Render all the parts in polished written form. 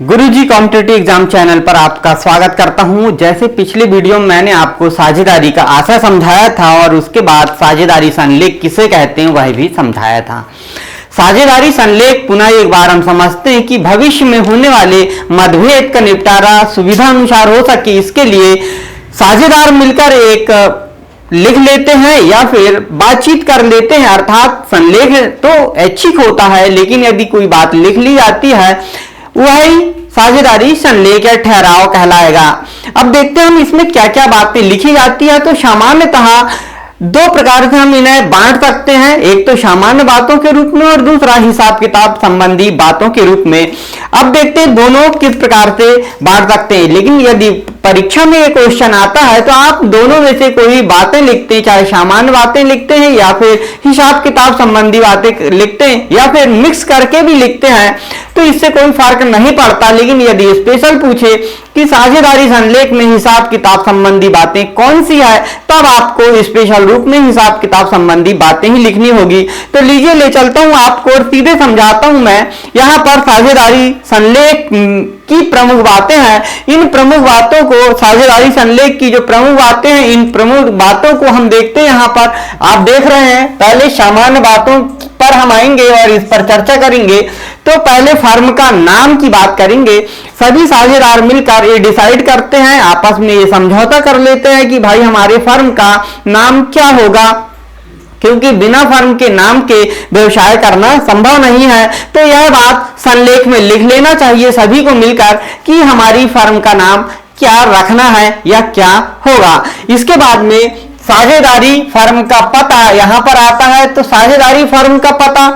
गुरुजी competitive exam channel पर आपका स्वागत करता हूं। जैसे पिछले वीडियो में मैंने आपको साझेदारी का आशय समझाया था और उसके बाद साझेदारी संलेख किसे कहते हैं वह भी समझाया था। साझेदारी संलेख पुनः एक बार हम समझते हैं कि भविष्य में होने वाले मतभेद का निपटारा सुविधा अनुसार हो सके, इसके लिए साझेदार मिलकर एक लिख लेते हैं या फिर बातचीत कर लेते हैं। अर्थात संलेख तो ऐच्छिक होता है, लेकिन यदि कोई बात लिख ली जाती है वही साझेदारी संलेख या ठहराव कहलाएगा। अब देखते हैं हम इसमें क्या क्या बातें लिखी जाती है। तो सामान्यतः दो प्रकार से हम इन्हें बांट सकते हैं, एक तो सामान्य बातों के रूप में और दूसरा हिसाब किताब संबंधी बातों के रूप में। अब देखते हैं दोनों किस प्रकार से बांट सकते हैं। लेकिन यदि परीक्षा में ये क्वेश्चन आता है तो आप दोनों में से कोई बातें लिखते हैं, चाहे सामान्य बातें लिखते हैं या फिर हिसाब किताब संबंधी बातें लिखते हैं या फिर मिक्स करके भी लिखते हैं, तो इससे कोई फर्क नहीं पड़ता। लेकिन यदि स्पेशल पूछे कि साझेदारी संलेख में हिसाब किताब संबंधी बातें कौन सी है, तब आपको स्पेशल रूप में हिसाब किताब संबंधी बातें ही लिखनी होगी। तो लीजिए ले चलता हूं आपको और सीधे समझाता हूं मैं। यहां पर साझेदारी संलेख की प्रमुख बातें हैं। इन प्रमुख बातों को, साझेदारी संलेख की जो प्रमुख बातें हैं, इन प्रमुख बातों को हम देखते हैं। यहां पर आप देख रहे हैं, पहले सामान्य बातों पर हम आएंगे और इस पर चर्चा करेंगे। तो पहले फर्म का नाम की बात करेंगे। सभी साझेदार मिलकर ये डिसाइड करते हैं, आपस में ये समझौता कर लेते हैं कि भाई हमारे फर्म का नाम क्या होगा, क्योंकि बिना फर्म के नाम के व्यवसाय करना संभव नहीं है। तो यह बात संलेख में लिख लेना चाहिए सभी को मिलकर कि हमारी फर्म का नाम क्या रखना है या क्या होगा। इसके बाद में साझेदारी फर्म का पता यहां पर आता है। तो साझेदारी फर्म का पता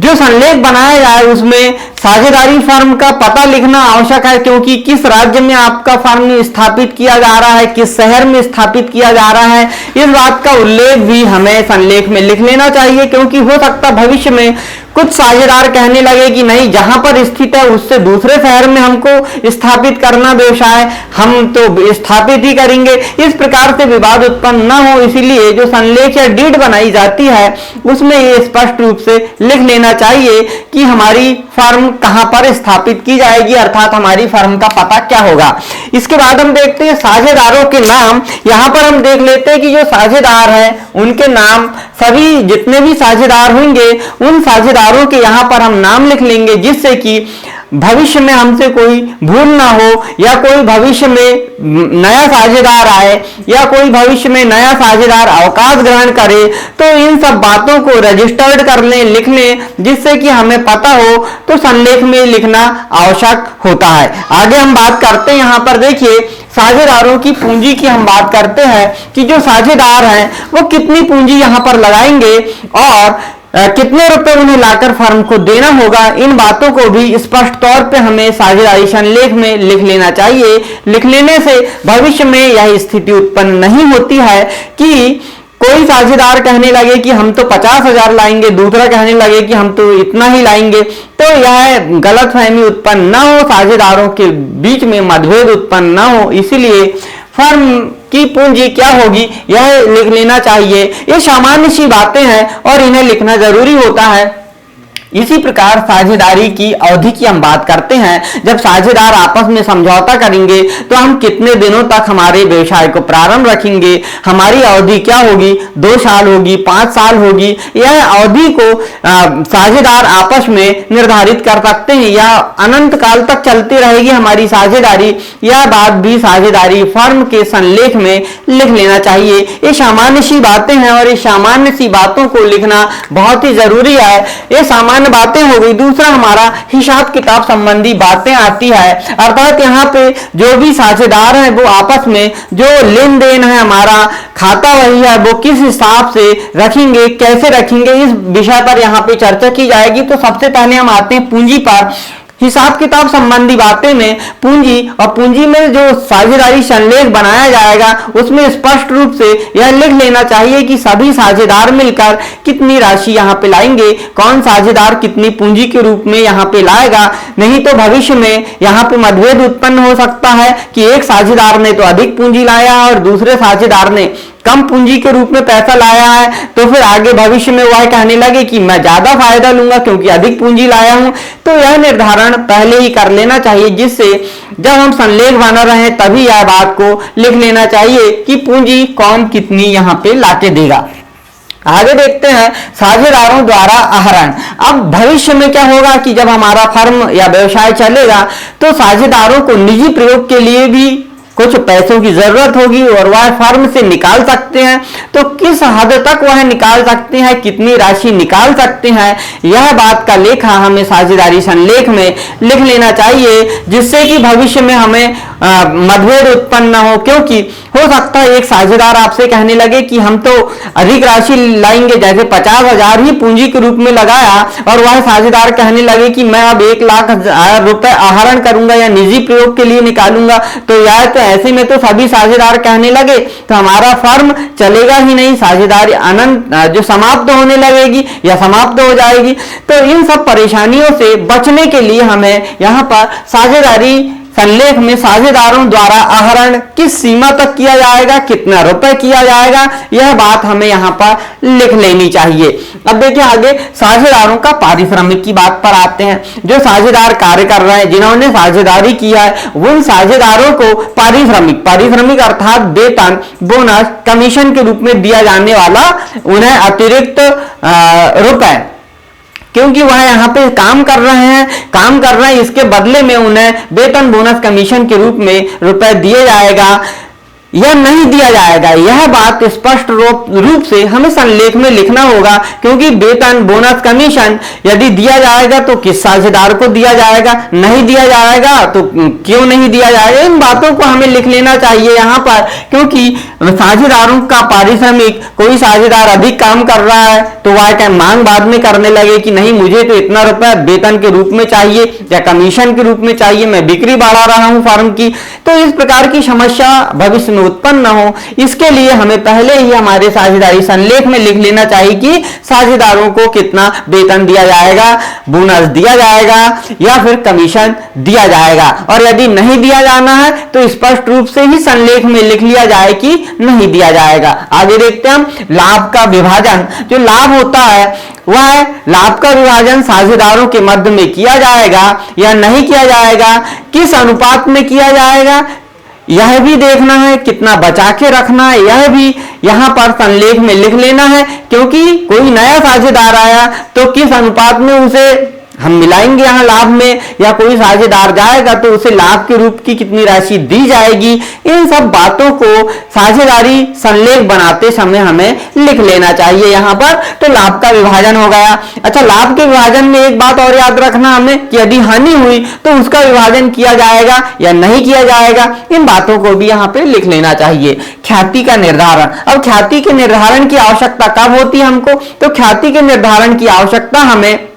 जो संलेख बनाया जाए उसमें साझेदारी फर्म का पता लिखना आवश्यक है, क्योंकि किस राज्य में आपका फर्म स्थापित किया जा रहा है, किस शहर में स्थापित किया जा रहा है, इस बात का उल्लेख भी हमें संलेख में लिख लेना चाहिए। क्योंकि हो सकता भविष्य में कुछ साझेदार कहने लगे कि नहीं, जहां पर स्थित है उससे दूसरे शहर में हमको स्थापित करना व्यवसाय, हम तो स्थापित ही करेंगे। इस प्रकार से विवाद उत्पन्न न हो, इसीलिए जो संलेख या डीड बनाई जाती है उसमें ये स्पष्ट रूप से लिख लेना चाहिए कि हमारी फर्म कहां पर स्थापित की जाएगी, अर्थात हमारी फर्म का पता क्या होगा। इसके बाद हम देखते हैं साझेदारों के नाम। यहां पर हम देख लेते हैं कि जो साझेदार हैं उनके नाम, सभी जितने भी साझेदार होंगे उन साझेदारों के यहां पर हम नाम लिख लेंगे, जिससे कि भविष्य में हमसे कोई भूल ना हो, या कोई भविष्य में नया साझेदार आए या कोई भविष्य में नया साझेदार अवकाश ग्रहण करे तो इन सब बातों को रजिस्टर्ड कर लें, लिख लें, जिससे कि हमें पता हो। तो संलेख में लिखना आवश्यक होता है। आगे हम बात करते हैं, यहां पर देखिए साझेदारों की पूंजी की हम बात करते हैं कि जो साझेदार हैं वो कितनी पूंजी यहां पर लगाएंगे और कितने रुपए उन्हें लाकर फर्म को देना होगा। इन बातों को भी स्पष्ट तौर पे हमें साझेदारी संलेख में लिख लेना चाहिए। लिख लेने से भविष्य में यह स्थिति उत्पन्न नहीं होती है कि कोई साझेदार कहने लगे कि हम तो 50,000 लाएंगे, दूसरा कहने लगे कि हम तो इतना ही लाएंगे। तो यह गलतफहमी उत्पन्न न हो, साझेदारों के बीच में मतभेद उत्पन्न न हो, इसीलिए फर्म की पूंजी क्या होगी यह लिख लेना चाहिए। ये सामान्य सी बातें हैं और इन्हें लिखना जरूरी होता है। इसी प्रकार साझेदारी की अवधि की हम बात करते हैं। जब साझेदार आपस में समझौता करेंगे तो हम कितने दिनों तक हमारे व्यवसाय को प्रारंभ रखेंगे, हमारी अवधि क्या होगी, 2 साल होगी, 5 साल होगी, यह अवधि को साझेदार आपस में निर्धारित कर सकते हैं या अनंत काल तक चलती रहेगी हमारी साझेदारी। यह बात भी साझेदारी फर्म के संलेख में लिख लेना चाहिए। ये सामान्य सी बातें हैं और ये सामान्य सी बातों को लिखना बहुत ही जरूरी है। ये सामान्य बातें हो गई। दूसरा हमारा हिसाब किताब संबंधी बातें आती है, अर्थात यहाँ पे जो भी साझेदार हैं वो आपस में जो लेन देन है, हमारा खाता वही है, वो किस हिसाब से रखेंगे, कैसे रखेंगे, इस विषय पर यहाँ पे चर्चा की जाएगी। तो सबसे पहले हम आते हैं पूंजी पर। हिसाब किताब संबंधी बातें में पूंजी और पूंजी में जो साझेदारी संलेख बनाया जाएगा उसमें स्पष्ट रूप से यह लिख लेना चाहिए कि सभी साझेदार मिलकर कितनी राशि यहाँ पे लाएंगे, कौन साझेदार कितनी पूंजी के रूप में यहाँ पे लाएगा। नहीं तो भविष्य में यहाँ पे मतभेद उत्पन्न हो सकता है कि एक साझेदार ने तो अधिक पूंजी लाया और दूसरे साझेदार ने कम पूंजी के रूप में पैसा लाया है तो फिर आगे भविष्य में वह कहने लगे कि मैं ज्यादा फायदा लूंगा क्योंकि अधिक पूंजी लाया हूं। तो यह निर्धारण पहले ही कर लेना चाहिए, जिससे जब हम संलेख बना रहे हैं तभी यह बात को लिख लेना चाहिए कि पूंजी कौन कितनी यहां पे लाके देगा। आगे देखते हैं साझेदारों द्वारा आहरण। अब भविष्य में क्या होगा कि जब हमारा फर्म या व्यवसाय चलेगा तो साझेदारों को निजी प्रयोग के लिए भी कुछ पैसों की जरूरत होगी और वह फर्म से निकाल सकते हैं। तो किस हद तक वह निकाल सकते हैं, कितनी राशि निकाल सकते हैं, यह बात का लेखा हमें साझेदारी संलेख में लिख लेना चाहिए, जिससे कि भविष्य में हमें मतभेद उत्पन्न न हो। क्योंकि हो सकता है एक साझेदार आपसे कहने लगे कि हम तो अधिक राशि लाएंगे, जैसे 50,000 ही पूंजी के रूप में लगाया, और वह साझेदार कहने लगे कि मैं अब 1,00,000 रुपए आहरण करूंगा या निजी प्रयोग के लिए निकालूंगा। तो यह तो ऐसे में तो सभी साझेदार कहने लगे तो हमारा फर्म चलेगा ही नहीं, साझेदारी अनंत जो समाप्त होने लगेगी या समाप्त हो जाएगी। तो इन सब परेशानियों से बचने के लिए हमें यहाँ पर साझेदारी संलेख में साझेदारों द्वारा आहरण किस सीमा तक किया जाएगा, कितना रुपए किया जाएगा, यह बात हमें यहाँ पर लिख लेनी चाहिए। अब देखिए आगे साझेदारों का पारिश्रमिक की बात पर आते हैं। जो साझेदार कार्य कर रहे हैं, जिन्होंने साझेदारी किया है, उन साझेदारों को पारिश्रमिक अर्थात वेतन, बोनस, कमीशन के रूप में दिया जाने वाला उन्हें अतिरिक्त रुपए, क्योंकि वह यहाँ पे काम कर रहे हैं, इसके बदले में उन्हें वेतन, बोनस, कमीशन के रूप में रुपए दिए जाएगा या नहीं दिया जाएगा, यह बात स्पष्ट रूप से हमें संलेख में लिखना होगा। क्योंकि वेतन, बोनस, कमीशन यदि दिया जाएगा तो किस साझेदार को दिया जाएगा, नहीं दिया जाएगा तो क्यों नहीं दिया जाएगा, इन बातों को हमें लिख लेना चाहिए यहाँ पर। क्योंकि साझेदारों का पारिश्रमिक, कोई साझेदार अधिक काम कर रहा है तो वह क्या मांग बाद में करने लगे कि नहीं मुझे तो इतना रुपए वेतन के रूप में चाहिए या कमीशन के रूप में चाहिए, मैं बिक्री बढ़ा रहा हूं फर्म की। तो इस प्रकार की समस्या भविष्य में उत्पन्न न हो, इसके लिए हमें पहले ही हमारे साझेदारी संलेख में लिख लेना चाहिए कि साझेदारों को कितना वेतन दिया जाएगा, बोनस दिया जाएगा या फिर कमीशन दिया जाएगा। और यदि नहीं दिया जाना है तो स्पष्ट रूप से ही संलेख में लिख लिया जाए कि नहीं दिया जाएगा। आगे देखते हैं हम लाभ का विभाजन। जो लाभ होता है वह लाभ का विभाजन साझेदारों के मध्य में किया जाएगा या नहीं किया जाएगा, किस अनुपात में किया जाएगा यह भी देखना है, कितना बचा के रखना है यह भी यहां पर संलेख में लिख लेना है। क्योंकि कोई नया साझेदार आया तो किस अनुपात में उसे हम मिलाएंगे यहाँ लाभ में, या कोई साझेदार जाएगा तो उसे लाभ के रूप की कितनी राशि दी जाएगी, इन सब बातों को साझेदारी संलेख बनाते समय हमें लिख लेना चाहिए यहाँ पर। तो लाभ का विभाजन हो गया। अच्छा, लाभ के विभाजन में एक बात और याद रखना हमें कि यदि हानि हुई तो उसका विभाजन किया जाएगा या नहीं किया जाएगा, इन बातों को भी यहाँ पे लिख लेना चाहिए। ख्याति का निर्धारण। अब ख्याति के निर्धारण की आवश्यकता कब होती है हमको, तो ख्याति के निर्धारण की आवश्यकता हमें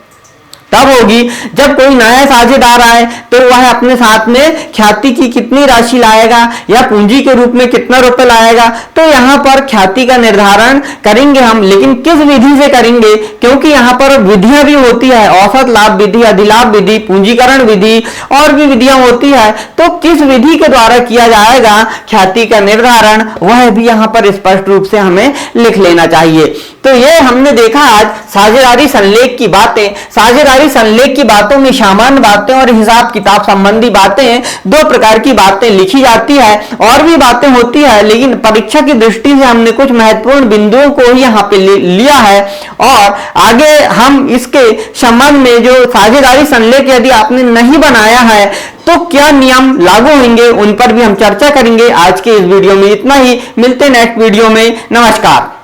तब होगी जब कोई नया साझेदार आए तो वह अपने साथ में ख्याति की कितनी राशि लाएगा या पूंजी के रूप में कितना रुपए लाएगा। तो यहाँ पर ख्याति का निर्धारण करेंगे हम, लेकिन किस विधि से करेंगे, क्योंकि यहाँ पर विधियां भी होती है, औसत लाभ विधि, अधिलाभ विधि, पूंजीकरण विधि और भी विधियां होती है। तो किस विधि के द्वारा किया जाएगा ख्याति का निर्धारण, वह भी यहाँ पर स्पष्ट रूप से हमें लिख लेना चाहिए। तो ये हमने देखा आज साझेदारी संलेख की बातें। साझेदारी संलेख की बातों में सामान्य बातें और हिसाब किताब संबंधी बातें, दो प्रकार की बातें लिखी जाती है, और भी बातें होती है, लेकिन परीक्षा की दृष्टि से हमने कुछ महत्वपूर्ण बिंदुओं को ही यहाँ पे लिया है। और आगे हम इसके संबंध में जो साझेदारी संलेख यदि आपने नहीं बनाया है तो क्या नियम लागू होंगे, उन पर भी हम चर्चा करेंगे। आज के इस वीडियो में इतना ही, मिलते नेक्स्ट वीडियो में। नमस्कार।